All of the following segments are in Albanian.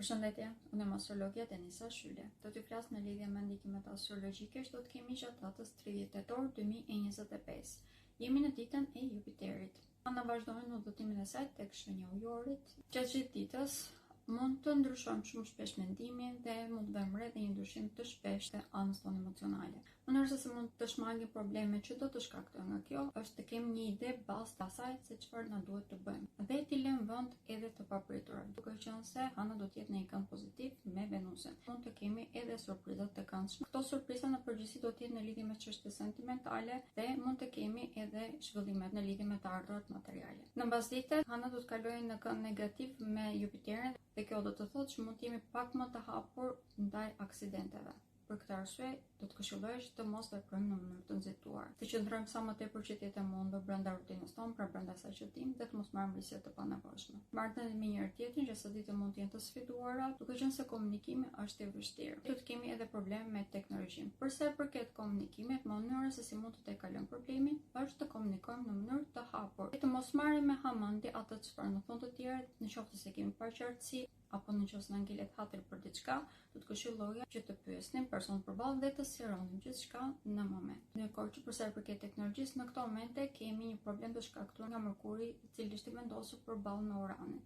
Përshëndetje, unë jam astrologja Denisa Shyle. Do t'ju flas në lidhje me ndikimet astrologjike që do të kemi gjatë datës 30 tetor 2025. Jemi në ditën e Jupiterit. Ne vazhdojmë në udhëtimin e saj tek shenja ujorit. Gjatë gjithë ditës mund të ndryshojmë shumë shpesh mendimin dhe mund të bëjmë dhe një ndryshim të shpesh të anës tonë emocionale. Mënyrë se mund të shmangim probleme që do të shkaktojnë nga kjo, është të kemi një ide bazë të asaj se çfarë na duhet të bëjmë. Dhe t'i lëmë vend edhe të papritura, duke qenë se hëna do të jetë në një kënd pozitiv me Venusin. Mund të kemi edhe surpriza të këndshme. Këto surpriza në përgjithësi do të jetë në lidhje me çështje sentimentale dhe mund të kemi edhe zhvillime në lidhje me të ardhurat materiale. Në mbasdite, hëna do të kalojë në kënd negativ me Jupiterin dhe kjo do të thotë që mund të jemi pak më të hapur ndaj aksidenteve. Për këtë arsye, do të këshilloj që të mos veprojmë në mënyrë të nxehtuar. Të qëndrojmë sa më tepër që të jetë mundur brenda rutinës tonë, pra brenda asaj që dim, dhe të mos marrim risque të panevojshme. Marrëdhëniet me njëri tjetrin që së ditë mund të jenë të sfiduara, duke qenë se komunikimi është i vështirë. Do të kemi edhe probleme me teknologjinë. Për sa i përket komunikimit, mënyra se si mund të tejkalojmë problemin është të komunikojmë në mënyrë të hapur. Të mos marrim me hamendje atë çfarë në fund të tjerët, nëse se kemi paqartësi apo nëse na ngelet hatër për diçka, do të këshilloja që të pyesnim personin përballë dhe të sqaronim gjithçka në moment. Ndërkohë që për sa i përket teknologjisë, në këto momente kemi një problem të shkaktuar nga Mërkuri, i cili është i vendosur përballë me Uranin.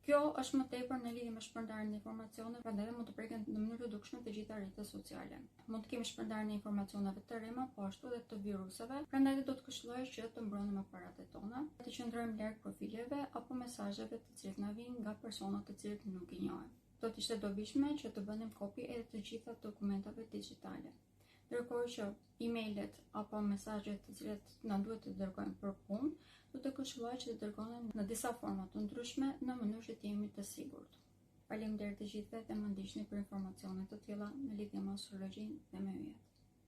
Kjo është më tepër në lidhje me shpërndarjen e informacioneve, prandaj mund të preken në mënyrë të dukshme të gjitha rrjetet sociale. Mund të kemi shpërndarjen e informacioneve të rrema, po ashtu edhe të viruseve, prandaj do të këshilloj që të mbronim aparatet tona, të qëndrojmë larg profileve apo mesazheve të cilat na vijnë nga persona të cilët nuk i njohim. Do të ishte dobishme që të bënim kopje edhe të gjitha dokumentave digjitale. Ndërkohë që emailët apo mesazhet të cilat na duhet të dërgojmë për punë, do të këshilloj që të dërgohen në disa forma të ndryshme në mënyrë që të jemi të sigurt. Faleminderit të gjithëve dhe më ndiqni për informacione të tilla në lidhje me astrologjinë dhe me yjet.